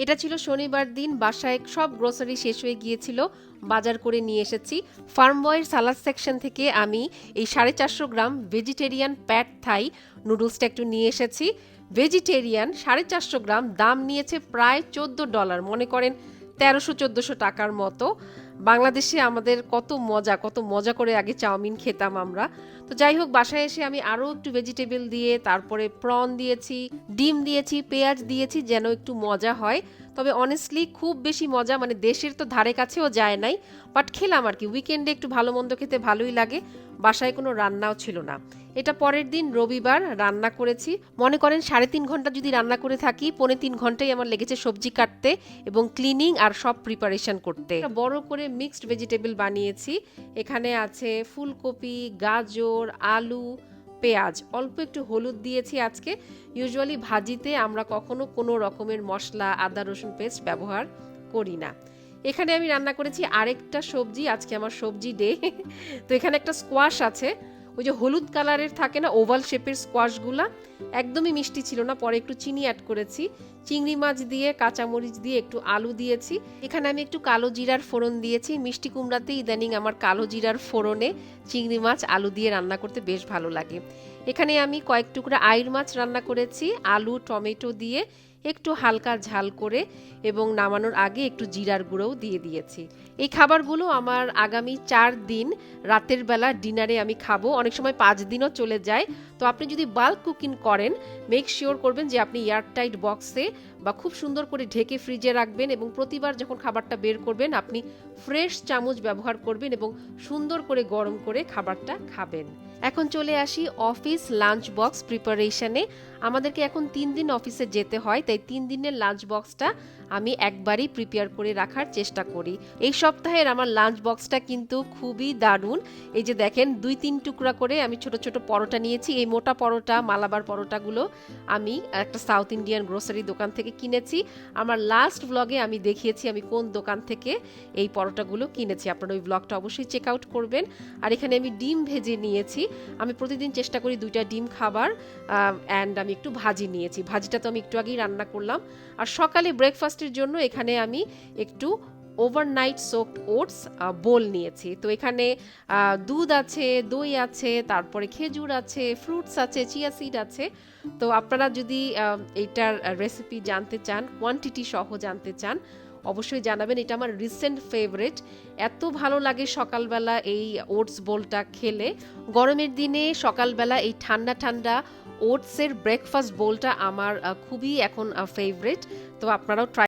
এটা ছিল শনিবার দিন, বাসায় সব গ্রোসারি শেষ হয়ে গিয়েছিল, বাজার করে নিয়ে এসেছি। ফার্ম বয়ের সালাদ সেকশন থেকে আমি এই 450 গ্রাম ভেজিটেরিয়ান প্যাড থাই নুডলসটা একটু নিয়ে এসেছি। ভেজিটেরিয়ান 450 গ্রাম, দাম নিয়েছে প্রায় $14, মনে করেন 1300-1400 টাকার মতো। বাংলাদেশে আমাদের কত মজা করে আগে চাউমিন খেতাম আমরা। তো যাই হোক, বাসায় এসে আমি আরও একটু ভেজিটেবল দিয়ে, তারপরে প্রন দিয়েছি, ডিম দিয়েছি, পেঁয়াজ দিয়েছি যেন একটু মজা হয়। তবে অনেস্টলি খুব বেশি মজা, মানে দেশের তো ধারে কাছেও যায় নাই, বাট খেলাম আর কি। উইকেন্ডে একটু ভালো মন্দ খেতে ভালোই লাগে। বাসায় কোনো রান্নাও ছিল না। এটা পরের দিন রবিবার রান্না করেছি। মনে করেন 3.5 ঘন্টা যদি রান্না করে থাকি, 3.25 ঘন্টাই আমার লেগেছে সবজি কাটতে এবং ক্লিনিং আর সব প্রিপারেশন করতে। বড় করে মিক্সড ভেজিটেবল বানিয়েছি। এখানে আছে ফুলকপি, গাজর, আলু, পেঁয়াজ, অল্প একটু হলুদ দিয়েছি আজকে। ইউজুয়ালি ভাজিতে আমরা কখনো কোনো রকমের মশলা, আদা রসুন পেস্ট ব্যবহার করি না। এখানে আমি রান্না করেছি আরেকটা সবজি, আজকে আমার সবজি ডে। তো এখানে একটা স্কোয়াশ আছে, ওই যে হলুদ কালারের থাকে না ওভাল শেপের স্কোয়াশগুলা, একদমই মিষ্টি ছিল না, পরে একটু চিনি অ্যাড করেছি। চিংড়ি মাছ দিয়ে, কাঁচামরিচ দিয়ে, একটু আলু দিয়েছি। এখানে আমি একটু কালো জিরার ফোড়ন দিয়েছি। মিষ্টি কুমড়াতে ইদানিং আমার কালো জিরার ফোড়নে চিংড়ি মাছ আলু দিয়ে রান্না করতে বেশ ভালো লাগে। এখানে আমি কয়েক টুকরা আইড় মাছ রান্না করেছি আলু টমেটো দিয়ে, একটু হালকা ঝাল করে, এবং নামানোর আগে একটু জিরার গুঁড়োও দিয়ে দিয়েছি। এই খাবারগুলো আমার আগামী 4 দিন রাতের বেলা ডিনারে আমি খাবো, অনেক সময় 5 দিনও চলে যায়। তো আপনি যদি বাল্ক কুকিং করেন, মেক শিওর করবেন যে আপনি এয়ারটাইট বক্সে বা খুব সুন্দর করে ঢেকে ফ্রিজে রাখবেন, এবং প্রতিবার যখন খাবারটা বের করবেন আপনি ফ্রেশ চামচ ব্যবহার করবেন এবং সুন্দর করে গরম করে খাবারটা খাবেন। এখন চলে আসি অফিস লাঞ্চ বক্স প্রিপারেশনে। আমাদেরকে এখন 3 দিন অফিসে যেতে হয়, তাই 3 দিনের লাঞ্চ বক্সটা আমি একবারই প্রিপেয়ার করে রাখার চেষ্টা করি। এই সপ্তাহের আমার লাঞ্চ বক্সটা কিন্তু খুবই দারুণ। এই যে দেখেন, 2-3 টুকরা করে আমি ছোট ছোট পরোটা নিয়েছি। এই মোটা পরোটা, মালাবার পরোটাগুলো আমি একটা সাউথ ইন্ডিয়ান গ্রোসারি দোকান থেকে কিনেছি। আমার লাস্ট ব্লগে আমি দেখিয়েছি আমি কোন দোকান থেকে এই পরোটাগুলো কিনেছি, আপনারা ওই ব্লগটা অবশ্যই চেক আউট করবেন। আর এখানে আমি ডিম ভেজে নিয়েছি। আমি প্রতিদিন চেষ্টা করি 2টা ডিম খাবার, অ্যান্ড আমি একটু ভাজি নিয়েছি। ভাজিটা তো আমি একটু আগেই রান্না করলাম। আর সকালে ব্রেকফাস্টের জন্য এখানে আমি একটু ওভারনাইট সোকড ওটস বোল নিয়েছি। তো এখানে দুধ আছে, দই আছে, তারপরে খেজুর আছে, ফ্রুটস আছে, চিয়া সিড আছে। তো আপনারা যদি এইটার রেসিপি জানতে চান, কোয়ান্টিটি সহ জানতে চান, অবশ্যই জানাবেন। এটা আমার রিসেন্ট ফেভারিট। এত ভালো লাগে সকালবেলা এই ওটস বোলটা খেলে। গরমের দিনে সকালবেলা এই ঠান্ডা ঠান্ডা ওটসের ব্রেকফাস্ট বোলটা আমার খুবই এখন ফেভারিট। তো আপনারাও ট্রাই